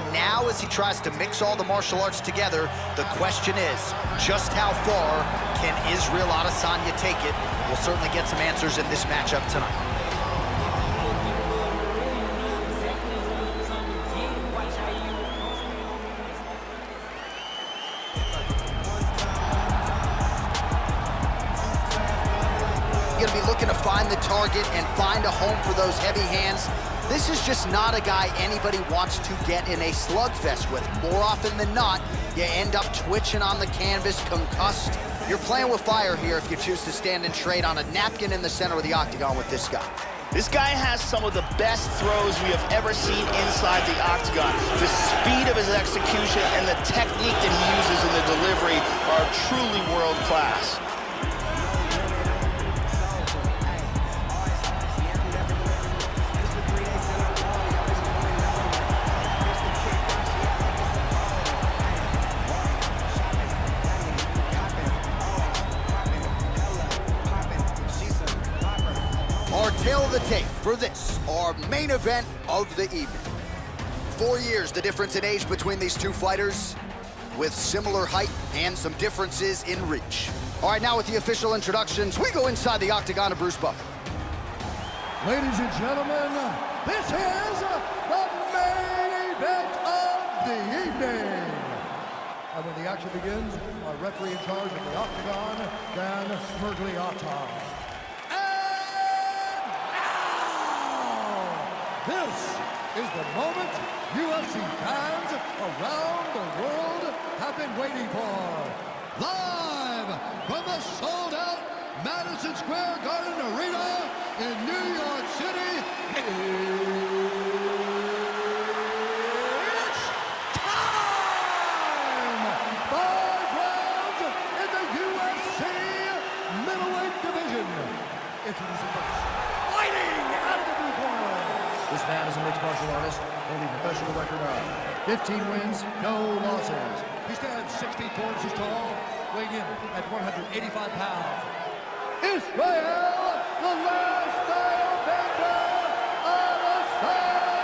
And now, as he tries to mix all the martial arts together, the question is, just how far can Israel Adesanya take it? We'll certainly get some answers in this matchup tonight. Going to be looking to find the target and find a home for those heavy hands. This is just not a guy anybody wants to get in a slugfest with. More often than not, you end up twitching on the canvas, concussed. You're playing with fire here if you choose to stand and trade on a napkin in the center of the octagon with this guy. This guy has some of the best throws we have ever seen inside the octagon. The speed of his execution and the technique that he uses in the delivery are truly world class. Our tale of the tape for this, our main event of the evening. 4 years, the difference in age between these two fighters, with similar height and some differences in reach. All right, now with the official introductions, we go inside the octagon of Bruce Buffer. Ladies and gentlemen, this is the main event of the evening. And when the action begins, our referee in charge of the octagon, Dan Mergliotta. This is the moment UFC fans around the world have been waiting for. Live from the sold-out Madison Square Garden Arena in New York City, it's time! 5 rounds in the UFC middleweight division. Introducing first, fighting out of the blue corner. This man is a mixed martial artist, holding a professional record of 15 wins, no losses. He stands 6 feet 4 inches tall, weighing in at 185 pounds. Israel, the last style bender, Adesanya!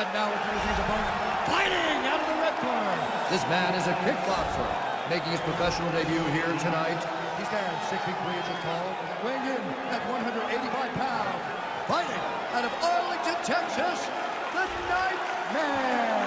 And now introducing his opponent, fighting out of the red corner. This man is a kickboxer, making his professional debut here tonight. He stands 6 feet 3 inches tall, weighing in at 185 pounds. Fighting out of Arlington, Texas, the Nightmare.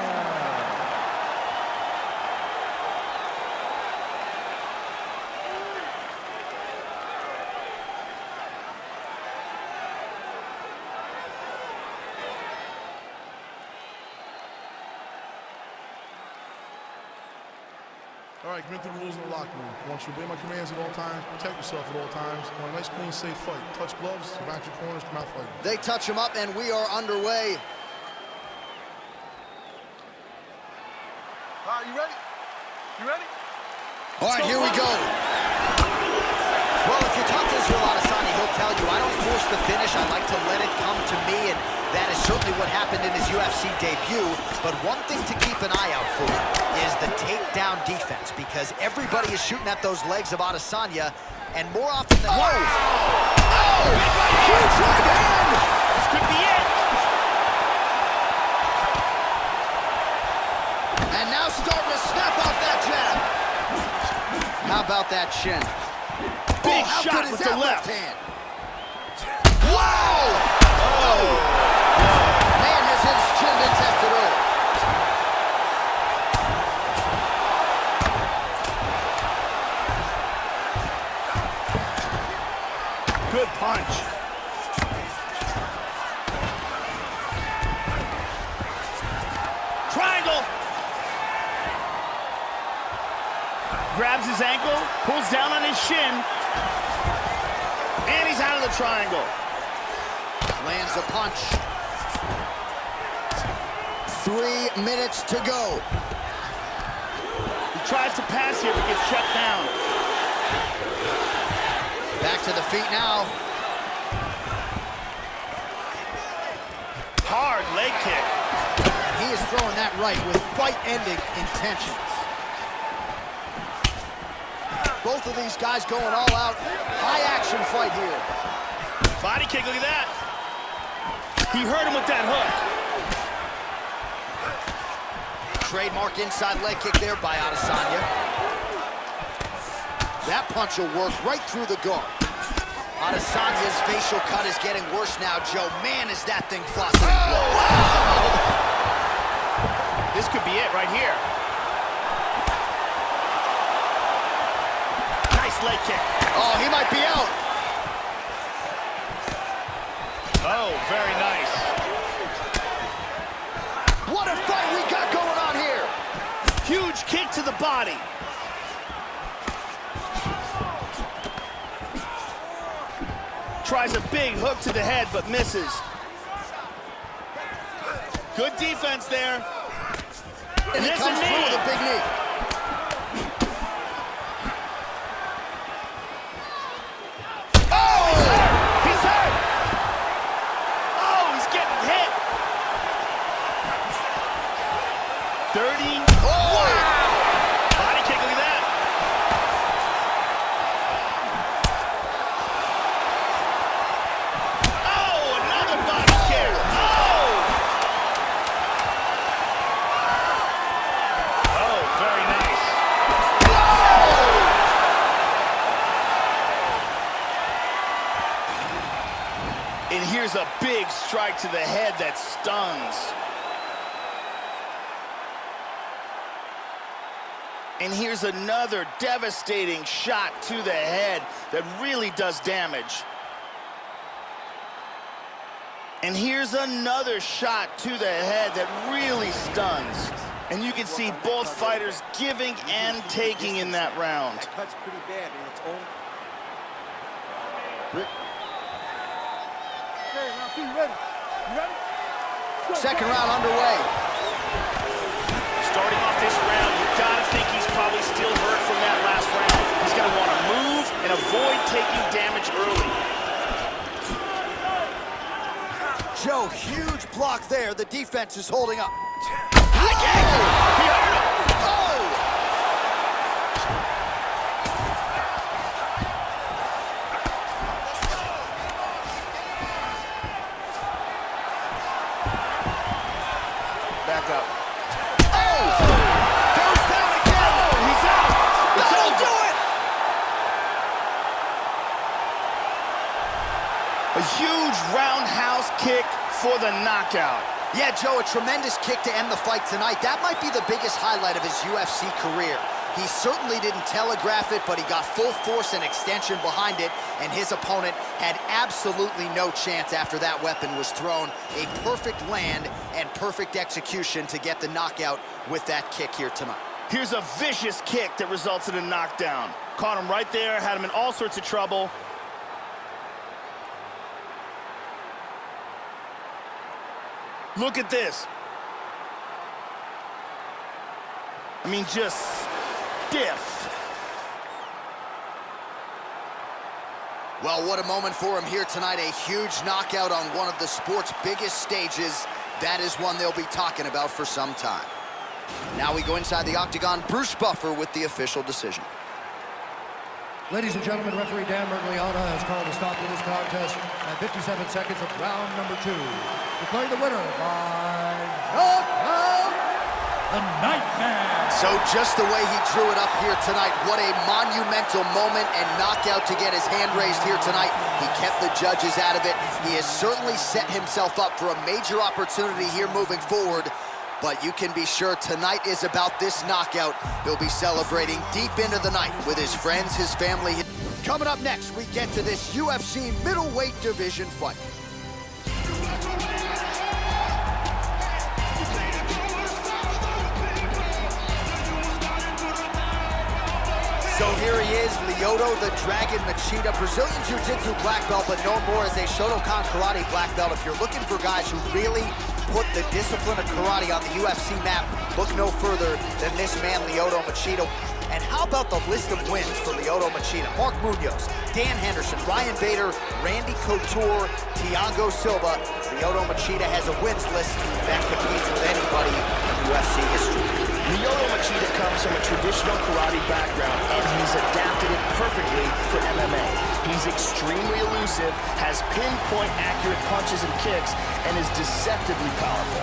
All right, commit the rules in the locker room. I want you to obey my commands at all times, protect yourself at all times. I want a nice, clean, safe fight. Touch gloves, back your corners, come out fighting. They touch him up, and we are underway. All right, you ready? You ready? All right, here we go. Well, if you talk to Israel Adesanya, he'll tell you, I don't force the finish. I like to let it come to me, and that is certainly what happened in his UFC debut. But one thing to keep an eye out for is the takedown defense, because everybody is shooting at those legs of Adesanya, and more often than not... Oh! Huge right hand! This could be it. And now starting to snap off that jab. How about that shin? Big how shot good is with that the left hand? Wow! Oh! Man has his chin been tested early. Good punch. Triangle. Grabs his ankle, pulls down on his shin, and he's out of the triangle. Lands a punch. 3 minutes to go. He tries to pass here, but gets shut down. Back to the feet now. Hard leg kick. And he is throwing that right with fight-ending intentions. Both of these guys going all out. High-action fight here. Body kick, look at that. He hurt him with that hook. Trademark inside leg kick there by Adesanya. That punch will work right through the guard. Adesanya's facial cut is getting worse now, Joe. Man, is that thing flossing. Oh, wow! This could be it right here. Nice leg kick. Oh, he might be out. Oh, very nice. What a fight we got going on here. Huge kick to the body. Tries a big hook to the head, but misses. Good defense there. And he comes through with a big knee. Oh! He's hurt! Oh, he's getting hit. Dirty. Oh! Wow! Body kick, look at that. Oh, another body kick. Oh! Oh, very nice. And here's a big strike to the head that stuns. And here's another devastating shot to the head that really does damage. And here's another shot to the head that really stuns. And you can see both fighters giving and taking in that round. That cut's pretty bad in its own. Okay, round two, you ready? You ready? Second round underway. Starting off this round, you gotta think he's probably still hurt from that last round. He's gonna want to move and avoid taking damage early. Joe, huge block there. The defense is holding up. High kick! He hurt him! Oh! Back up. Oh! Goes down again! Oh, he's out! It's That'll over! do it! A huge roundhouse kick for the knockout. Yeah, Joe, a tremendous kick to end the fight tonight. That might be the biggest highlight of his UFC career. He certainly didn't telegraph it, but he got full force and extension behind it, and his opponent had absolutely no chance after that weapon was thrown. A perfect land and perfect execution to get the knockout with that kick here tonight. Here's a vicious kick that results in a knockdown. Caught him right there, had him in all sorts of trouble. Look at this. I mean, just stiff. Well, what a moment for him here tonight. A huge knockout on one of the sport's biggest stages. That is one they'll be talking about for some time. Now we go inside the octagon. Bruce Buffer with the official decision. Ladies and gentlemen, referee Dan Mergliana has called a stop to this contest at 57 seconds of round number 2. Declaring the winner by knockout, the Nightman. So just the way he drew it up here tonight, what a monumental moment and knockout to get his hand raised here tonight. He kept the judges out of it. He has certainly set himself up for a major opportunity here moving forward. But you can be sure tonight is about this knockout. He'll be celebrating deep into the night with his friends, his family. Coming up next, we get to this UFC middleweight division fight. So here he is, Lyoto the Dragon Machida, Brazilian Jiu-Jitsu black belt, but known more as a Shotokan Karate black belt. If you're looking for guys who really put the discipline of karate on the UFC map, look no further than this man, Lyoto Machida. And how about the list of wins for Lyoto Machida? Mark Munoz, Dan Henderson, Ryan Bader, Randy Couture, Thiago Silva. Lyoto Machida has a wins list that competes with anybody in UFC history. Lyoto Machida comes from a traditional karate background, and he's adapted it perfectly for MMA. He's He's extremely elusive, has pinpoint accurate punches and kicks, and is deceptively powerful.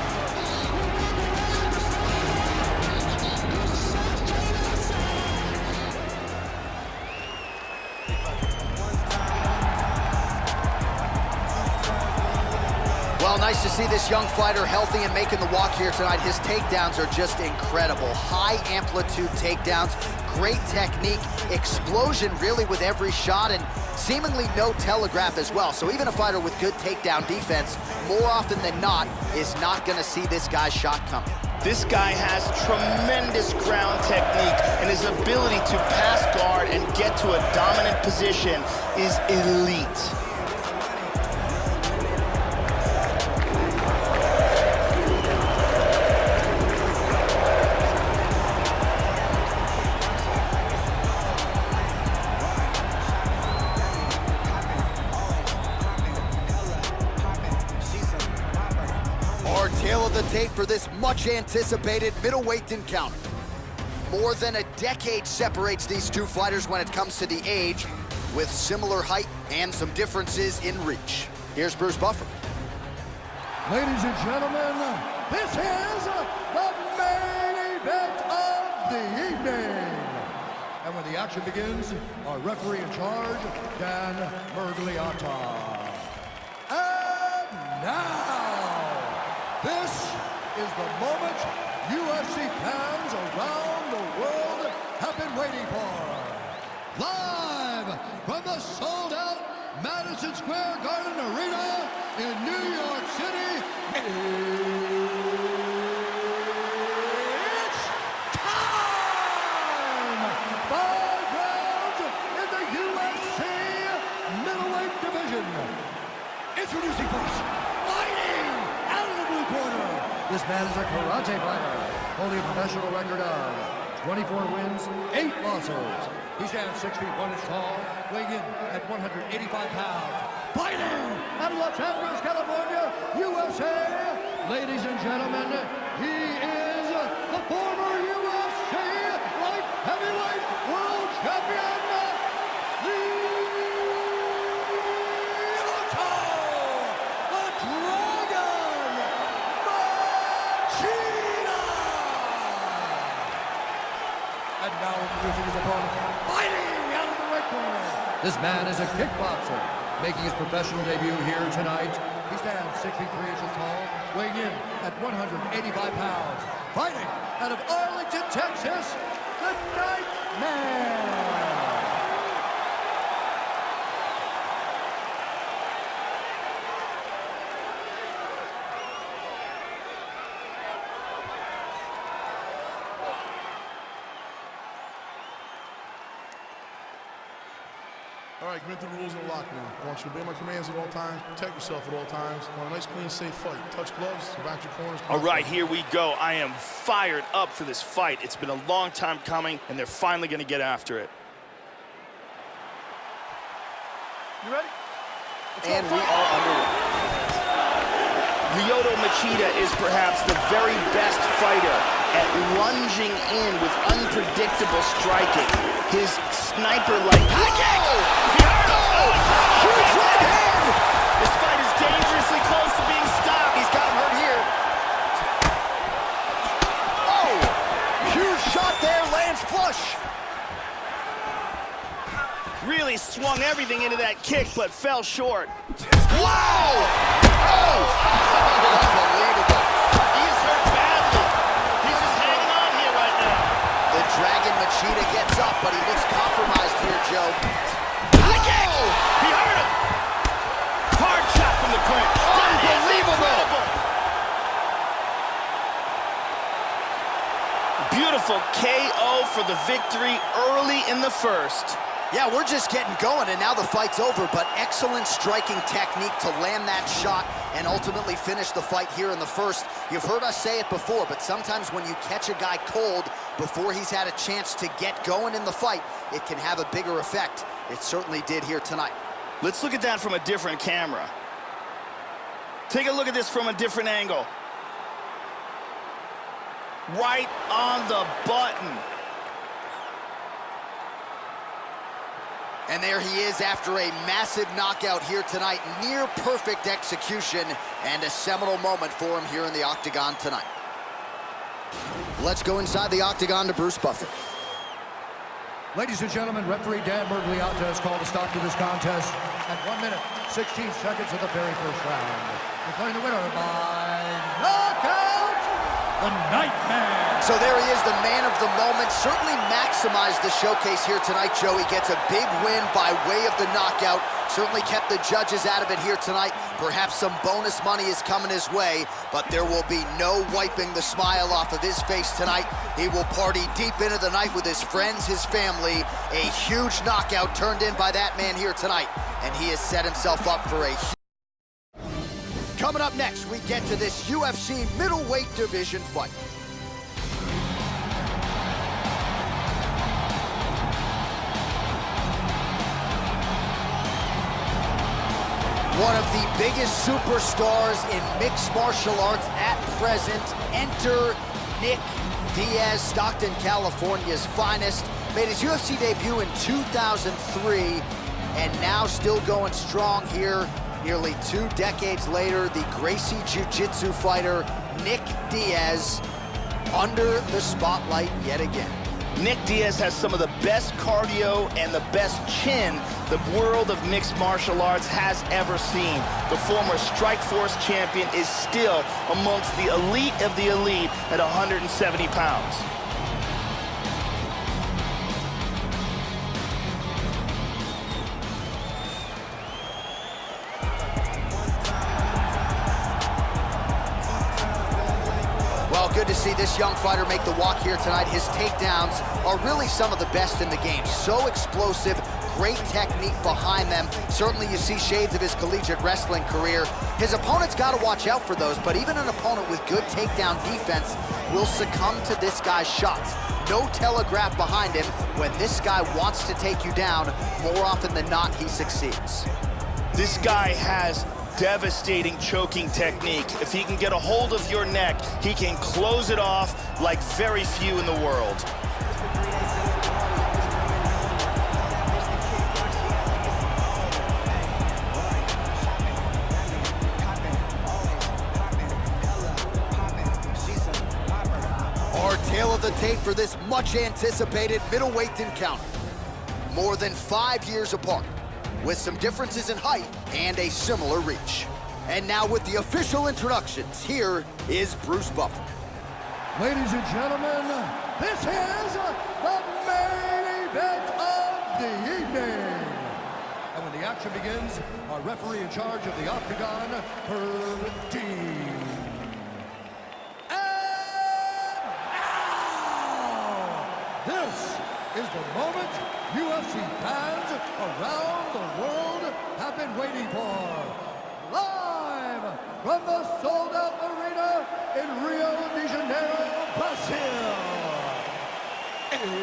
Well, nice to see this young fighter healthy and making the walk here tonight. His takedowns are just incredible. High amplitude takedowns, great technique, explosion really with every shot, and seemingly no telegraph as well. So even a fighter with good takedown defense, more often than not, is not gonna see this guy's shot coming. This guy has tremendous ground technique, and his ability to pass guard and get to a dominant position is elite. Our tale of the tape for this much-anticipated middleweight encounter. More than a decade separates these two fighters when it comes to the age, with similar height and some differences in reach. Here's Bruce Buffer. Ladies and gentlemen, this is the main event of the evening. And when the action begins, our referee in charge, Dan Mergliata. And now, this is the moment UFC fans around the world have been waiting for. Live from the sold-out Madison Square Garden Arena in New York City, it's time! 5 rounds in the UFC middleweight division. Introducing first, fighting out of the blue corner. This man is a karate fighter, holding a professional record of 24 wins, 8 losses. He stands 6 feet 1 inch tall, weighing in at 185 pounds. Fighting out of Los Angeles, California, USA. Ladies and gentlemen, he is the former UFC light heavyweight world champion, the Dragon Machida! And now introducing his opponent, fighting out of the red corner. This man is a kickboxer, making his professional debut here tonight. He stands 6 feet 3 inches tall, weighing in at 185 pounds. Fighting out of Arlington, Texas, the Nightmare! All right, commit the rules in the locker room. I want you to obey my commands at all times, protect yourself at all times. I want a nice, clean, safe fight. Touch gloves, back your corners. All right, here we go. I am fired up for this fight. It's been a long time coming, and they're finally going to get after it. You ready? And we are underway. Lyoto Machida is perhaps the very best fighter at lunging in with unpredictable striking. His sniper-like high kick! He hurt him! Huge right hand! This fight is dangerously close to being stopped. He's got him hurt here. Oh! Huge shot there, lands flush. Really swung everything into that kick, but fell short. Wow! Oh! Unbelievable. He is hurt badly. He's just hanging on here right now. The Dragon Machida gets up, but he looks compromised here, Joe. High kick! He hurt him! Hard shot from the clinch. Unbelievable! Beautiful KO for the victory early in the first. Yeah, we're just getting going, and now the fight's over, but excellent striking technique to land that shot and ultimately finish the fight here in the first. You've heard us say it before, but sometimes when you catch a guy cold before he's had a chance to get going in the fight, it can have a bigger effect. It certainly did here tonight. Let's look at that from a different camera. Take a look at this from a different angle. Right on the button. And there he is after a massive knockout here tonight. Near perfect execution and a seminal moment for him here in the octagon tonight. Let's go inside the octagon to Bruce Buffer. Ladies and gentlemen, referee Dan Mergliata has called a stop to this contest at 1 minute, 16 seconds of the very first round. Declaring the winner by knockout, the Nightmare. So there he is, the man of the moment. Certainly maximized the showcase here tonight, Joey. Gets a big win by way of the knockout. Certainly kept the judges out of it here tonight. Perhaps some bonus money is coming his way, but there will be no wiping the smile off of his face tonight. He will party deep into the night with his friends, his family. A huge knockout turned in by that man here tonight, and he has set himself up for a... Coming up next, we get to this UFC middleweight division fight. One of the biggest superstars in mixed martial arts at present. Enter Nick Diaz, Stockton, California's finest. Made his UFC debut in 2003, and now still going strong here. Nearly 2 decades later, the Gracie Jiu-Jitsu fighter, Nick Diaz, under the spotlight yet again. Nick Diaz has some of the best cardio and the best chin the world of mixed martial arts has ever seen. The former Strikeforce champion is still amongst the elite of the elite at 170 pounds. Well, good to see this young fighter make the walk here tonight. His takedowns are really some of the best in the game. So explosive, great technique behind them. Certainly you see shades of his collegiate wrestling career. His opponent's got to watch out for those, but even an opponent with good takedown defense will succumb to this guy's shots. No telegraph behind him. When this guy wants to take you down, more often than not, he succeeds. This guy has devastating choking technique. If he can get a hold of your neck, he can close it off like very few in the world. Our tale of the tape for this much anticipated middleweight encounter. More than 5 years apart, with some differences in height and a similar reach. And now with the official introductions, here is Bruce Buffer. Ladies and gentlemen, this is the main event of the evening. And when the action begins, our referee in charge of the octagon, Herb Dean. This is the moment UFC fans around the world have been waiting for. Live from the sold-out arena in Rio de Janeiro, Brazil. It's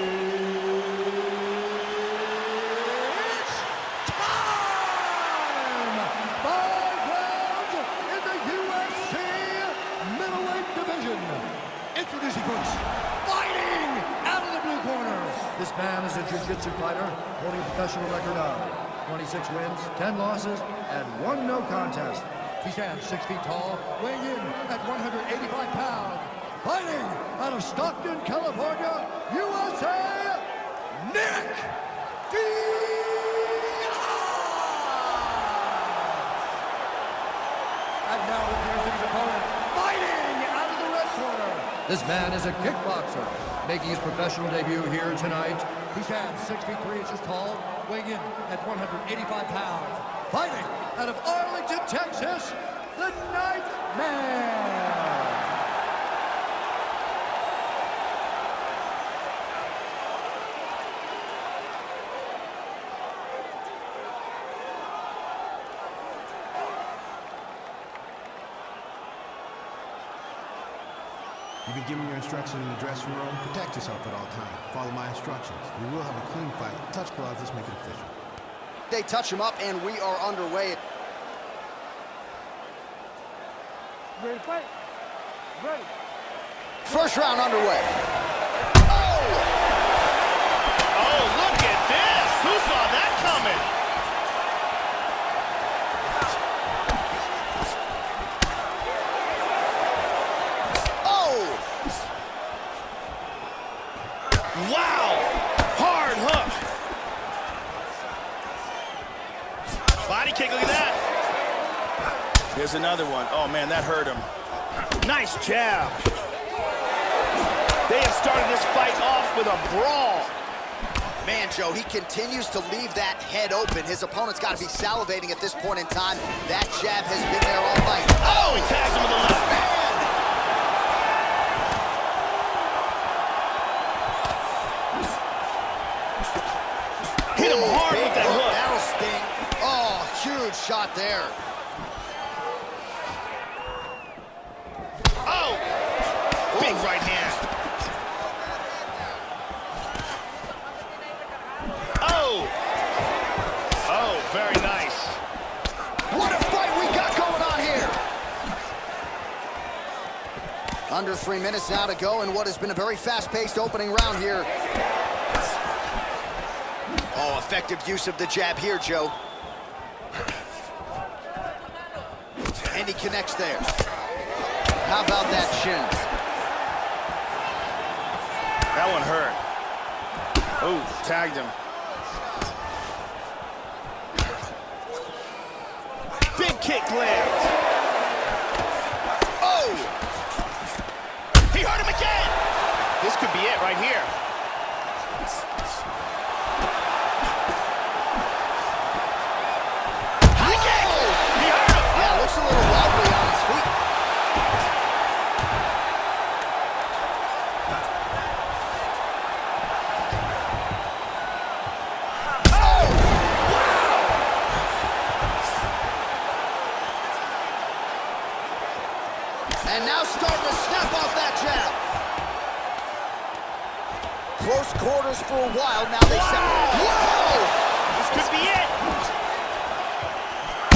time! 5 rounds in the UFC middleweight division. Introducing first, fighting out of the blue corner. This man is a jiu-jitsu fighter holding a professional record of 26 wins, 10 losses, and 1 no contest. He stands 6 feet tall, weighing in at 185 pounds. Fighting out of Stockton, California, USA, Nick Diaz! And now introducing his opponent, fighting out of the red corner. This man is a kickboxer, making his professional debut here tonight. He stands 6 feet 3 inches tall, weighing in at 185 pounds. Fighting out of Arlington, Texas, the Nightmare. You've been given your instructions in the dressing room. Protect yourself at all times. Follow my instructions. We will have a clean fight. Touch gloves. Let's make it official. They touch him up, and we are underway. Ready to fight? Ready. First round underway. Oh, look at this! Who saw that coming? kick, look at that. Here's another one. Oh, man, that hurt him. Nice jab. They have started this fight off with a brawl. Man, Joe, he continues to leave that head open. His opponent's got to be salivating at this point in time. That jab has been there all night. Oh, he tags him with the left. Hit him hard with that hook. That'll sting. Oh, huge shot there. Oh, big right hand. Oh, very nice. What a fight we got going on here. Under 3 minutes now to go in what has been a very fast-paced opening round here. Oh, effective use of the jab here, Joe. And he connects there. How about that shin? That one hurt. Oh, tagged him. Big kick lands. Oh! He hurt him again! This could be it right here. High kick! He hurt him! Yeah, looks a little wobbly on his feet. And now starting to snap off that jab. Close quarters for a while, now they separate. Whoa! This could be it!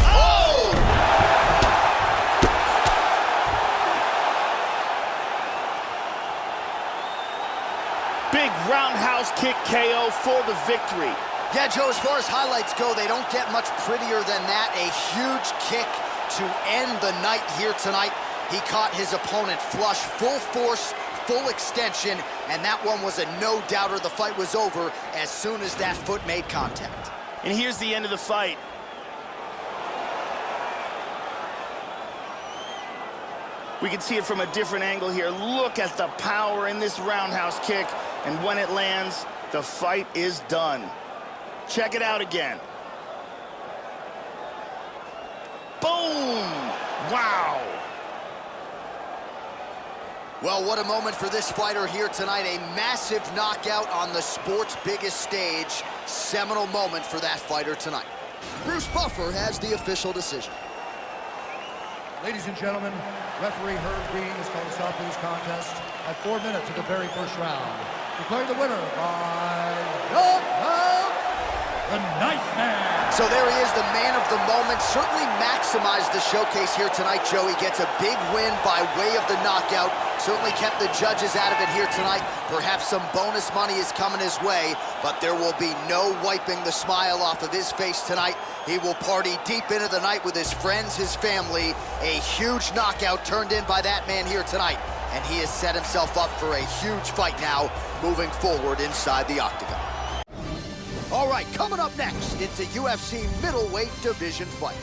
Oh! Big roundhouse kick KO for the victory. Yeah, Joe, as far as highlights go, they don't get much prettier than that. A huge kick to end the night here tonight. He caught his opponent flush, full force, full extension, and that one was a no-doubter. The fight was over as soon as that foot made contact. And here's the end of the fight. We can see it from a different angle here. Look at the power in this roundhouse kick, and when it lands, the fight is done. Check it out again. Boom! Wow! Well, what a moment for this fighter here tonight. A massive knockout on the sport's biggest stage. Seminal moment for that fighter tonight. Bruce Buffer has the official decision. Ladies and gentlemen, referee Herb Green has called a stop to this contest at 4 minutes of the very first round. Declaring the winner by the Nightmare. So there he is, the man of the moment. Certainly maximized the showcase here tonight, Joe. He gets a big win by way of the knockout. Certainly kept the judges out of it here tonight. Perhaps some bonus money is coming his way, but there will be no wiping the smile off of his face tonight. He will party deep into the night with his friends, his family. A huge knockout turned in by that man here tonight. And he has set himself up for a huge fight now, moving forward inside the octagon. All right, coming up next, it's a UFC middleweight division fight.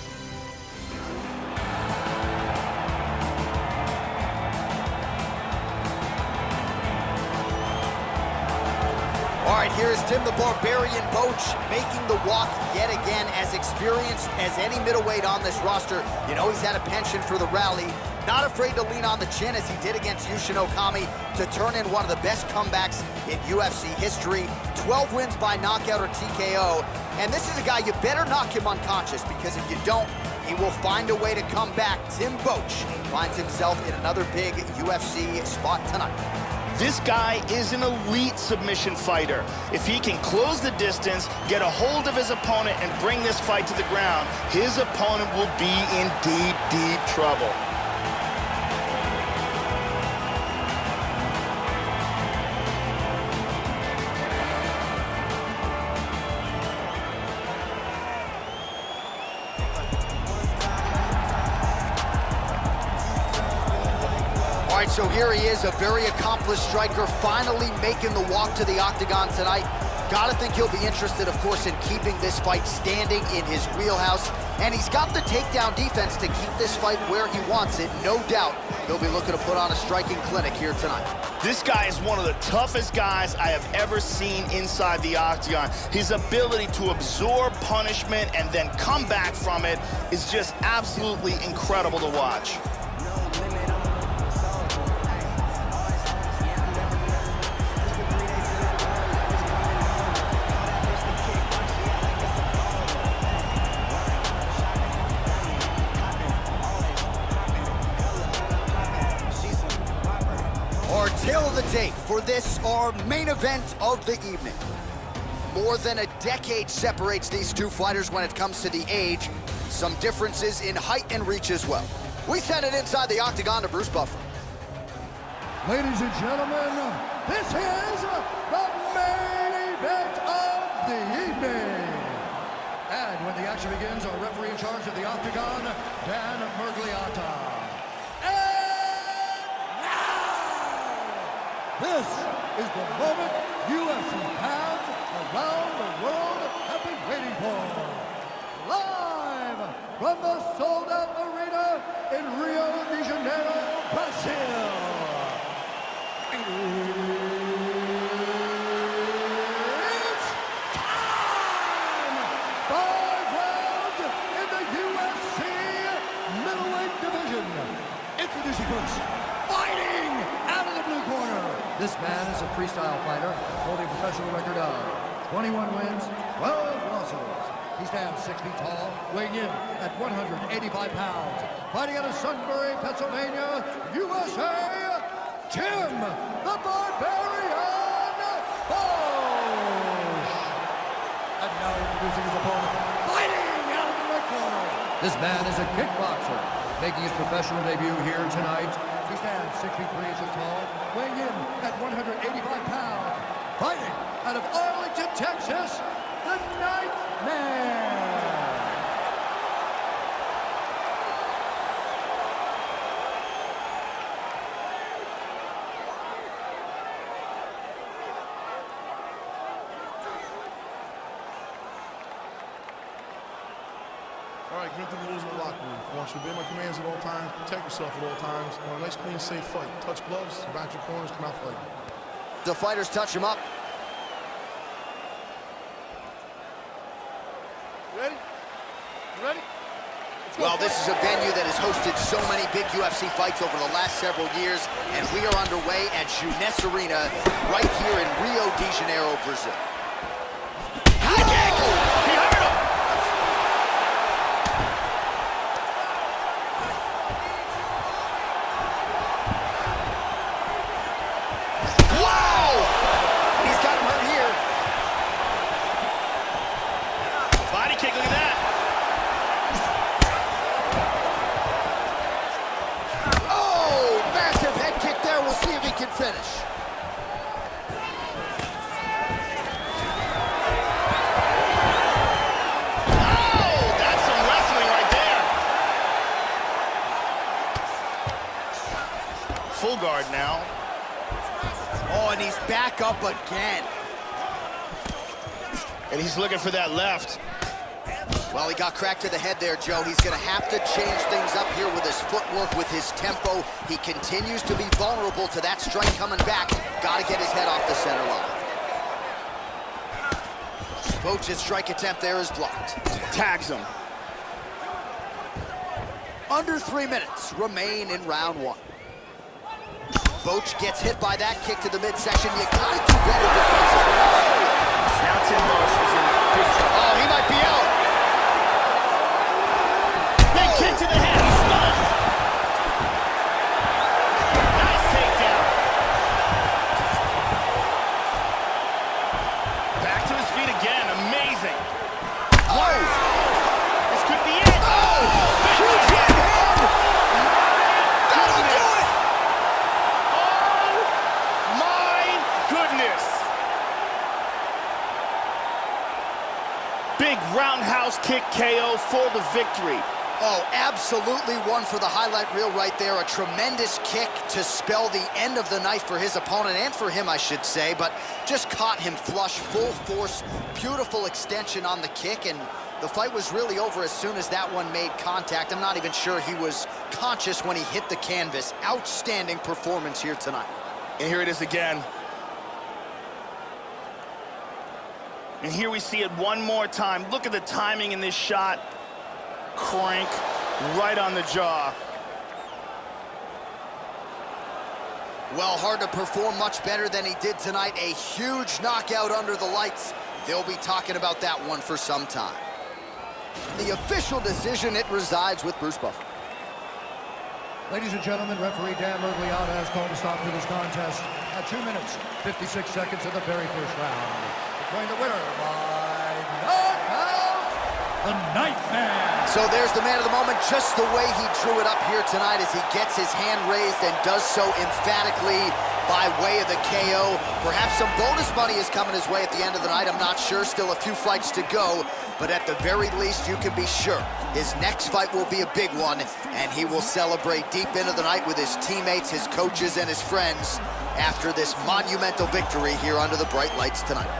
All right, here's Tim the Barbarian Boach making the walk yet again, as experienced as any middleweight on this roster. You know he's had a penchant for the rally. Not afraid to lean on the chin as he did against Yushin Okami to turn in one of the best comebacks in UFC history. 12 wins by knockout or TKO. And this is a guy, you better knock him unconscious, because if you don't, he will find a way to come back. Tim Boach finds himself in another big UFC spot tonight. This guy is an elite submission fighter. If he can close the distance, get a hold of his opponent, and bring this fight to the ground, his opponent will be in deep, deep trouble. All right, so here he is, a very accomplished striker, finally making the walk to the octagon tonight. Gotta think he'll be interested, of course, in keeping this fight standing in his wheelhouse. And he's got the takedown defense to keep this fight where he wants it. No doubt he'll be looking to put on a striking clinic here tonight. This guy is one of the toughest guys I have ever seen inside the octagon. His ability to absorb punishment and then come back from it is just absolutely incredible to watch. Our tale of the tape for this, our main event of the evening. More than a decade separates these two fighters when it comes to the age. Some differences in height and reach as well. We send it inside the octagon to Bruce Buffer. Ladies and gentlemen, this is the main event of the evening. And when the action begins, our referee in charge of the octagon, Dan Mergliata. And now, this is the moment UFC fans around the world have been waiting for. Live from the sold-out arena in Rio de Janeiro, Brazil. It's time! 5 rounds in the UFC middleweight division. Introducing first, fighting out of the blue corner. This man is a freestyle fighter holding a professional record of 21 wins, 12 losses. He stands 6 feet tall, weighing in at 185 pounds. Fighting out of Sunbury, Pennsylvania, USA, Tim the Barbarian Bosch. And now introducing his opponent, fighting out of the red corner. This man is a kickboxer, making his professional debut here tonight. He stands 6 feet 3 inches tall, weighing in at 185 pounds. Fighting out of Arlington, Texas, the Nightmare. All right, get through the rules of the locker room. I want you to obey my commands at all times, protect yourself at all times. I want a nice, clean, safe fight. Touch gloves, back your corners, come out fighting. The fighters touch him up. Ready? You ready? Well, this is a venue that has hosted so many big UFC fights over the last several years, and we are underway at Jeunesse Arena right here in Rio de Janeiro, Brazil. High kick! He hurt him! Wow! He's got him hurt here. Body kick, look at that. Oh, massive head kick there. We'll see if he can finish. Oh, that's some wrestling right there. Full guard now. Oh, and he's back up again. And he's looking for that left. Well, he got cracked to the head there, Joe. He's going to have to change things up here with his footwork, with his tempo. He continues to be vulnerable to that strike coming back. Got to get his head off the center line. Boach's strike attempt there is blocked. Tags him. Under 3 minutes remain in round one. Boach gets hit by that kick to the midsection. You got to do better defensively. Now Tim Bosch is in big trouble. Oh, he might be out. Big kick to the head. He's stunned. Nice takedown. Back to his feet again. Amazing. Oh! This could be it. Oh! Huge right hand! That'll do it! Oh my goodness. Big roundhouse kick KO for the victory. Oh, absolutely one for the highlight reel right there. A tremendous kick to spell the end of the night for his opponent, and for him, I should say, but just caught him flush, full force, beautiful extension on the kick, and the fight was really over as soon as that one made contact. I'm not even sure he was conscious when he hit the canvas. Outstanding performance here tonight. And here it is again. And here we see it one more time. Look at the timing in this shot. Crank right on the jaw. Well, hard to perform much better than he did tonight. A huge knockout under the lights. They'll be talking about that one for some time. The official decision, it resides with Bruce Buffer. Ladies and gentlemen, referee Dan Mergliata has called a stop to this contest at 2 minutes, 56 seconds of the very first round. Declaring the winner by knockout, the Nightman. So there's the man of the moment, just the way he drew it up here tonight as he gets his hand raised and does so emphatically by way of the KO. Perhaps some bonus money is coming his way at the end of the night. I'm not sure, still a few fights to go, but at the very least, you can be sure his next fight will be a big one, and he will celebrate deep into the night with his teammates, his coaches, and his friends after this monumental victory here under the bright lights tonight.